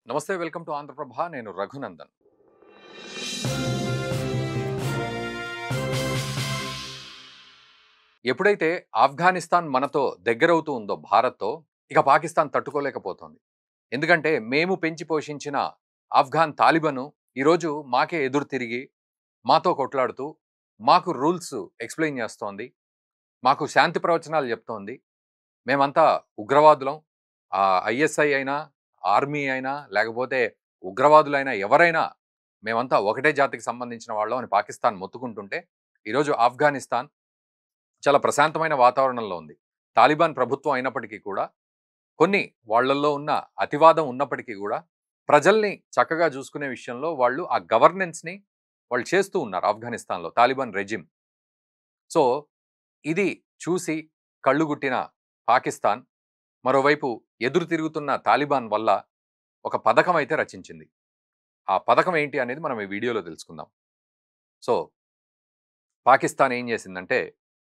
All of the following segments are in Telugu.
నమస్తే, వెల్కమ్ టు ఆంధ్రప్రభ. నేను రఘునందన్. ఎప్పుడైతే ఆఫ్ఘనిస్తాన్ మనతో దగ్గరవుతూ ఉందో భారత్‌తో, ఇక పాకిస్తాన్ తట్టుకోలేకపోతోంది. ఎందుకంటే మేము పెంచి పోషించిన ఆఫ్ఘాన్ తాలిబాను ఈరోజు మాకే ఎదురు తిరిగి, మాతో కొట్లాడుతూ, మాకు రూల్స్ ఎక్స్‌ప్లెయిన్ చేస్తోంది. మాకు శాంతి ప్రవచనాలు చెప్తోంది. మేమంతా ఉగ్రవాదులం. ఐఎస్ఐ అయినా, ఆర్మీ అయినా, లేకపోతే ఉగ్రవాదులైనా ఎవరైనా మేమంతా ఒకటే జాతికి సంబంధించిన వాళ్ళం అని పాకిస్తాన్ మొత్తుకుంటుంటే, ఈరోజు ఆఫ్ఘనిస్తాన్ చాలా ప్రశాంతమైన వాతావరణంలో ఉంది. తాలిబాన్ ప్రభుత్వం అయినప్పటికీ కూడా, కొన్ని వాళ్ళల్లో ఉన్న అతివాదం ఉన్నప్పటికీ కూడా, ప్రజల్ని చక్కగా చూసుకునే విషయంలో వాళ్ళు ఆ గవర్నెన్స్‌ని వాళ్ళు చేస్తూ ఉన్నారు ఆఫ్ఘనిస్తాన్‌లో తాలిబాన్ రెజిమ్. సో, ఇది చూసి కళ్ళుగుట్టిన పాకిస్తాన్ మరోవైపు ఎదురు తిరుగుతున్న తాలిబాన్ వల్ల ఒక పథకం అయితే రచించింది. ఆ పథకం ఏంటి అనేది మనం ఈ వీడియోలో తెలుసుకుందాం. సో, పాకిస్తాన్ ఏం చేసిందంటే,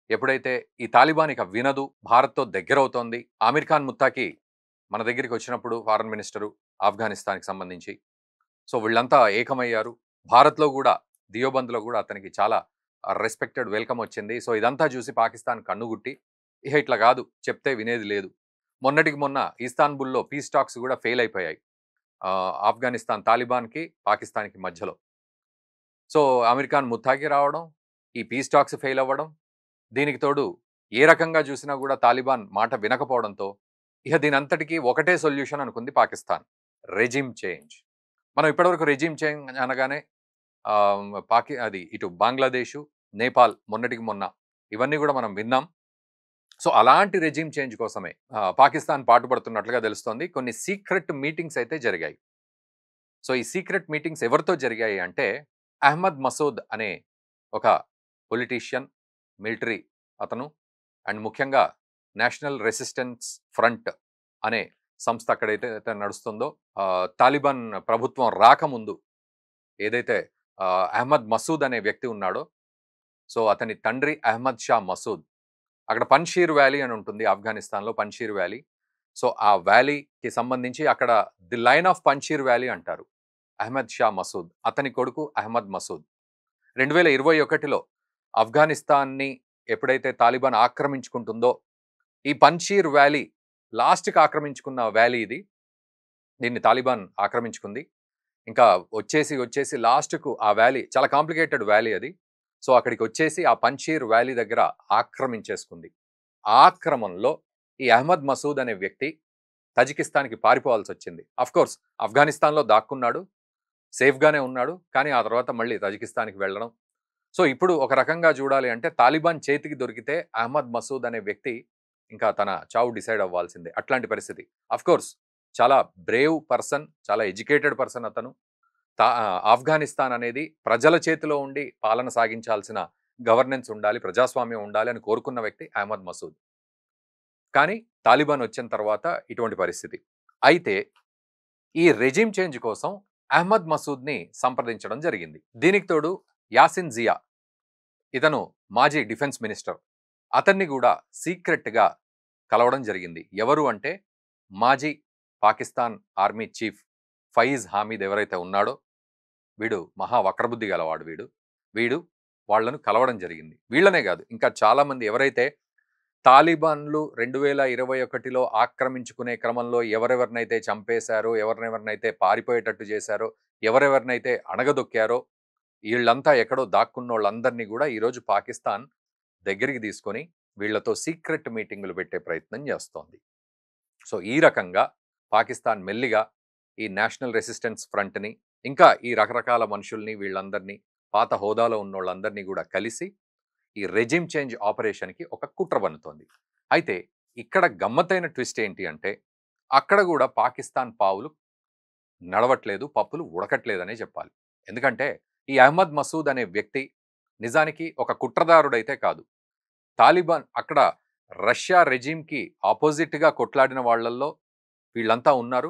ఎప్పుడైతే ఈ తాలిబాన్ ఇక వినదు, భారత్‌తో దగ్గరవుతోంది. ఆమీర్ ఖాన్ ముత్తాకి మన దగ్గరికి వచ్చినప్పుడు ఫారెన్ మినిస్టరు ఆఫ్ఘనిస్తాన్‌కి సంబంధించి. సో, వీళ్ళంతా ఏకమయ్యారు. భారత్‌లో గూడా, దియోబంద్‌లో గూడా అతనికి చాలా రెస్పెక్టెడ్ వెల్కమ్ వచ్చింది. సో, ఇదంతా చూసి పాకిస్తాన్ కన్నుగుట్టి, ఇహ ఇట్లా గాదు, చెప్తే వినేది లేదు. మొన్నటికి మొన్న ఇస్తాన్బుల్‌లో పీస్ టాక్స్ గూడా ఫెయిల్ అయిపోయాయి. ఆఫ్ఘనిస్తాన్ తాలిబాన్‌కి, పాకిస్తాన్‌కి మధ్యలో. సో, ఆమీర్ ఖాన్ ముత్తాకి రావడం, ఈ పీస్ టాక్స్ ఫెయిల్ అవ్వడం, దీనికి తోడు ఏ రకంగా చూసినా గూడా తాలిబాన్ మాట వినకపోవడంతో, ఇహ దీనంతటికి ఒకటే సొల్యూషన్ అనుకుంది పాకిస్తాన్. Regime change. మనం ఇప్పటివరకు రెజిమ్ చేంజ్ అనగానే అది ఇటు బంగ్లాదేశు, నేపాల్ మొన్నటికి మొన్న ఇవన్నీ గూడా మనం విన్నాం. సో, అలాంటి రెజిమ్ చేంజ్ కోసమే పాకిస్తాన్ పాటుపడుతున్నట్లుగా తెలుస్తోంది. కొన్ని సీక్రెట్ మీటింగ్స్ అయితే జరిగాయి. సో, ఈ సీక్రెట్ మీటింగ్స్ ఎవరితో జరిగాయి అంటే, అహ్మద్ మసూద్ అనే ఒక పొలిటీషియన్, మిలిటరీ అతను, అండ్ ముఖ్యంగా నేషనల్ రెసిస్టెన్స్ ఫ్రంట్ అనే సంస్థ అక్కడైతే నడుస్తుందో, తాలిబాన్ ప్రభుత్వం రాకముందు ఏదైతే అహ్మద్ మసూద్ అనే వ్యక్తి ఉన్నాడో, సో అతని తండ్రి అహ్మద్ షా మసూద్. అక్కడ పన్షీర్ వ్యాలీ అని ఉంటుంది ఆఫ్ఘనిస్తాన్‌లో, పన్షీర్ వ్యాలీ. సో, ఆ వ్యాలీకి సంబంధించి అక్కడ the lion of Panjshir valley అంటారు. అహ్మద్ షా మసూద్. అతని కొడుకు అహ్మద్ మసూద్. 2021లో ఆఫ్ఘనిస్తాన్‌ని ఎప్పుడైతే తాలిబాన్ ఆక్రమించుకుంటుందో, ఈ పన్షీర్ వ్యాలీ లాస్ట్‌కి ఆక్రమించుకున్న వ్యాలీ ఇది. దీన్ని తాలిబాన్ ఆక్రమించుకుంది. ఇంకా వచ్చేసి లాస్ట్‌కు ఆ వ్యాలీ చాలా కాంప్లికేటెడ్ వ్యాలీ అది. సో, అక్కడికొచ్చేసి ఆ పన్షీర్ వ్యాలీ దగ్గర ఆక్రమించేసుకుంది. ఆ ఆక్రమణలో ఈ అహ్మద్ మసూద్ అనే వ్యక్తి తజికిస్తాన్‌కి పారిపోవాల్సొచ్చింది. ఆఫ్‌కోర్స్ ఆఫ్ఘనిస్తాన్‌లో దాక్కున్నాడు. సేఫ్‌గానే ఉన్నాడు. కానీ ఆ తర్వాత మళ్ళీ తజికిస్తాన్‌కి వెళ్ళడం. సో, ఇప్పుడు ఒక రకంగా చూడాలి అంటే తాలిబాన్ చేతికి దొరికితే అహ్మద్ మసూద్ అనే వ్యక్తి ఇంకా తన చావు డిసైడ్ అవ్వాల్సిందే. అట్లాంటి పరిస్థితి. ఆఫ్‌కోర్స్ చాలా బ్రేవ్ పర్సన్, చాలా ఎడ్యుకేటెడ్ పర్సన్ అతను. ఆఫ్ఘనిస్తాన్ అనేది ప్రజల చేతిలో ఉండి పాలన సాగించాల్సిన గవర్నెన్స్ ఉండాలి, ప్రజాస్వామ్యం ఉండాలి అని కోరుకున్న వ్యక్తి అహ్మద్ మసూద్. కానీ తాలిబాన్ వచ్చిన తర్వాత ఇటువంటి పరిస్థితి. అయితే ఈ రెజిమ్ చేంజ్ కోసం అహ్మద్ మసూద్‌ని సంప్రదించడం జరిగింది. దీనికి తోడు యాసిన్ జియా, ఇతను మాజీ డిఫెన్స్ మినిస్టర్. అతన్ని గూడా సీక్రెట్‌గా కలవడం జరిగింది. ఎవరు అంటే మాజీ పాకిస్తాన్ ఆర్మీ చీఫ్ ఫయీజ్ హామీద్ ఎవరైతే ఉన్నాడో, వీడు మహా వక్రబుద్ధి గలవాడు వీడు. వీడు వాళ్ళను కలవడం జరిగింది. వీళ్ళనే గాదు, ఇంకా చాలామంది ఎవరైతే తాలిబాన్లు 2021లో ఆక్రమించుకునే క్రమంలో ఎవరెవరినైతే చంపేశారో, ఎవరినెవరినైతే పారిపోయేటట్టు చేశారో, ఎవరెవరినైతే అణగదొక్కారో, ఈళ్ళంతా ఎక్కడో దాక్కున్నోళ్ళందరినీ గూడా ఈరోజు పాకిస్తాన్ దగ్గరికి తీసుకొని వీళ్ళతో సీక్రెట్ మీటింగులు పెట్టే ప్రయత్నం చేస్తోంది. సో, ఈ రకంగా పాకిస్తాన్ మెల్లిగా ఈ నేషనల్ రెసిస్టెన్స్ ఫ్రంట్‌ని, ఇంకా ఈ రకరకాల మనుషుల్ని, వీళ్ళందరినీ, పాత హోదాలో ఉన్నోళ్ళందరినీ గూడా కలిసి ఈ రెజిమ్ చేంజ్ ఆపరేషన్‌కి ఒక కుట్ర పన్నుతోంది. అయితే ఇక్కడ గమ్మత్తైన ట్విస్ట్ ఏంటి అంటే, అక్కడ గూడా పాకిస్తాన్ పావులు నడవట్లేదు, పప్పులు ఉడకట్లేదనే చెప్పాలి. ఎందుకంటే ఈ అహ్మద్ మసూద్ అనే వ్యక్తి నిజానికి ఒక కుట్రదారుడైతే కాదు. తాలిబాన్ అక్కడ రష్యా రెజిమ్‌కి అపోజిట్‌గా కొట్లాడిన వాళ్ళల్లో వీళ్ళంతా ఉన్నారు.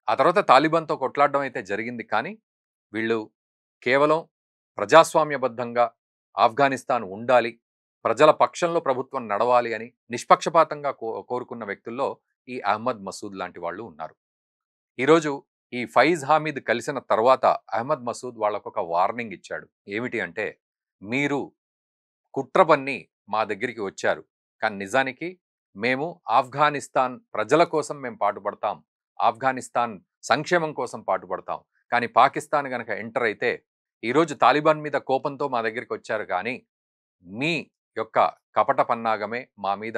ఆ తర్వాత తాలిబాన్‌తో కొట్లాడడం అయితే జరిగింది. కానీ వీళ్ళు కేవలం ప్రజాస్వామ్యబద్ధంగా ఆఫ్ఘనిస్తాన్ ఉండాలి, ప్రజల పక్షంలో ప్రభుత్వం నడవాలి అని నిష్పక్షపాతంగా కోరుకున్న వ్యక్తుల్లో ఈ అహ్మద్ మసూద్ లాంటి వాళ్ళు ఉన్నారు. ఈరోజు ఈ ఫైజ్ హామీద్ కలిసిన తర్వాత అహ్మద్ మసూద్ వాళ్ళకొక వార్నింగ్ ఇచ్చాడు. ఏమిటి అంటే, మీరు కుట్ర పన్ని మా దగ్గరికి వచ్చారు. కానీ నిజానికి మేము ఆఫ్ఘనిస్తాన్ ప్రజల కోసం మేము పాటుపడతాం. ఆఫ్ఘనిస్తాన్ సంక్షేమం కోసం పాటుపడతాం. కానీ పాకిస్తాన్ గనక ఎంటర్ అయితే, ఈరోజు తాలిబాన్ మీద కోపంతో మా దగ్గరికి వచ్చారు కానీ, మీ యొక్క కపట పన్నాగమే మా మీద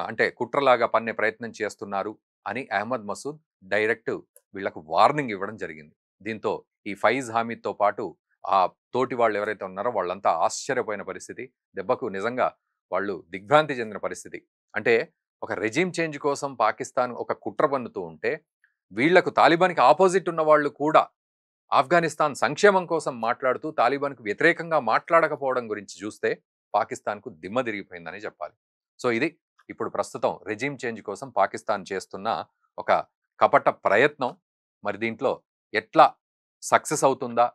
అంటే కుట్రలాగా పన్నే ప్రయత్నం చేస్తున్నారు అని అహ్మద్ మసూద్ డైరెక్ట్ వీళ్ళకు వార్నింగ్ ఇవ్వడం జరిగింది. దీంతో ఈ ఫైజ్ హామీద్‌తో పాటు ఆ తోటి వాళ్ళు ఎవరైతే ఉన్నారో వాళ్ళంతా ఆశ్చర్యపోయిన పరిస్థితి. దెబ్బకు నిజంగా వాళ్ళు దిగ్భ్రాంతి చెందిన పరిస్థితి. అంటే ఒక రెజిమ్ చేంజ్ కోసం పాకిస్తాన్ ఒక కుట్ర పన్నుతూ ఉంటే, వీళ్లకు తాలిబాన్‌కి అపోజిట్ ఉన్న వాళ్ళు కూడా ఆఫ్ఘనిస్తాన్ సంక్షేమం కోసం మాట్లాడుతూ తాలిబాన్‌కు వ్యతిరేకంగా మాట్లాడకపోవడం గురించి చూస్తే పాకిస్తాన్‌కు దిమ్మ తిరిగిపోయిందని చెప్పాలి. సో ఇది ఇప్పుడు ప్రస్తుతం రెజిమ్ చేంజ్ కోసం పాకిస్తాన్ చేస్తున్న ఒక కపట ప్రయత్నం. మరి దీంట్లో ఎట్లా సక్సెస్ అవుతుందా?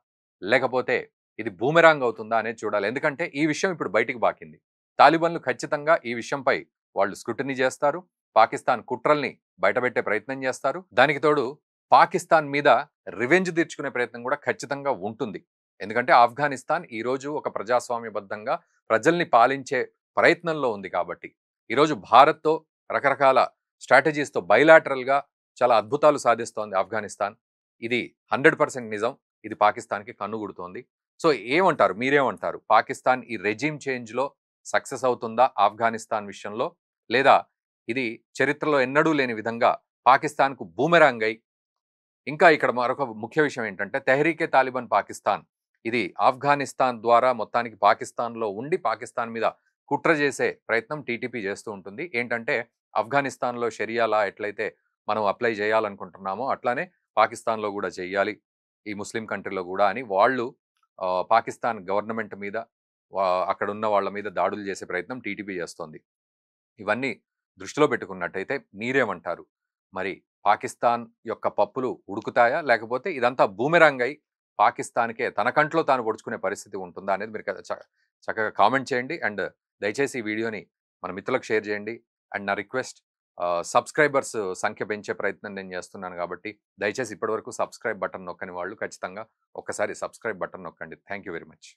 లేకపోతే ఇది బూమెరాంగ్ అవుతుందా అనేది చూడాలి. ఎందుకంటే ఈ విషయం ఇప్పుడు బయటికి పాకింది. తాలిబాన్లు ఖచ్చితంగా ఈ విషయంపై వాళ్ళు స్క్రూటినీ చేస్తారు. పాకిస్తాన్ కుట్రల్ని బయటపెట్టే ప్రయత్నం చేస్తారు. దానికి తోడు పాకిస్తాన్ మీద రివెంజ్ తీర్చుకునే ప్రయత్నం కూడా ఖచ్చితంగా ఉంటుంది. ఎందుకంటే ఆఫ్ఘనిస్తాన్ ఈరోజు ఒక ప్రజాస్వామ్యబద్ధంగా ప్రజల్ని పాలించే ప్రయత్నంలో ఉంది కాబట్టి. ఈరోజు భారత్‌తో రకరకాల స్ట్రాటజీస్‌తో బైలాటరల్‌గా చాలా అద్భుతాలు సాధిస్తోంది ఆఫ్ఘనిస్తాన్. ఇది 100% నిజం. ఇది పాకిస్తాన్‌కి కన్నుగుడుతోంది. సో ఏమంటారు? మీరేమంటారు? పాకిస్తాన్ ఈ రెజిమ్ చేంజ్‌లో సక్సెస్ అవుతుందా ఆఫ్ఘనిస్తాన్ విషయంలో? లేదా ఇది చరిత్రలో ఎన్నడూ లేని విధంగా పాకిస్తాన్‌కు బూమెరాంగ్ అయి, ఇంకా ఇక్కడ మరొక ముఖ్య విషయం ఏంటంటే తెహ్రీకే తాలిబాన్ పాకిస్తాన్ ఇది ఆఫ్ఘనిస్తాన్ ద్వారా మొత్తానికి పాకిస్తాన్‌లో ఉండి పాకిస్తాన్ మీద కుట్ర చేసే ప్రయత్నం టీటీపీ చేస్తూ ఉంటుంది. ఏంటంటే ఆఫ్ఘనిస్తాన్‌లో షరియా లా ఎట్లయితే మనం అప్లై చేయాలనుకుంటున్నామో అట్లానే పాకిస్తాన్‌లో కూడా చేయాలి. ఈ ముస్లిం కంట్రీలో కూడా అని వాళ్ళు పాకిస్తాన్ గవర్నమెంట్ మీద అక్కడున్న వాళ్ళ మీద దాడులు చేసే ప్రయత్నం టీటీపీ చేస్తోంది. ఇవన్నీ దృష్టిలో పెట్టుకున్నట్టయితే మీరేమంటారు? మరి పాకిస్తాన్ యొక్క పప్పులు ఉడుకుతాయా? లేకపోతే ఇదంతా బూమెరాంగ్ అయి పాకిస్తాన్‌కే తన కంట్లో తాను పొడుచుకునే పరిస్థితి ఉంటుందా? అనేది మీరు చక్కగా కామెంట్ చేయండి. అండ్ దయచేసి ఈ వీడియోని మన మిత్రులకు షేర్ చేయండి. అండ్ నా రిక్వెస్ట్ సబ్స్క్రైబర్స్ సంఖ్య పెంచే ప్రయత్నం నేను చేస్తున్నాను కాబట్టి దయచేసి ఇప్పటివరకు సబ్స్క్రైబ్ బటన్ నొక్కని వాళ్ళు ఖచ్చితంగా ఒక్కసారి సబ్స్క్రైబ్ బటన్ నొక్కండి. Thank you very much.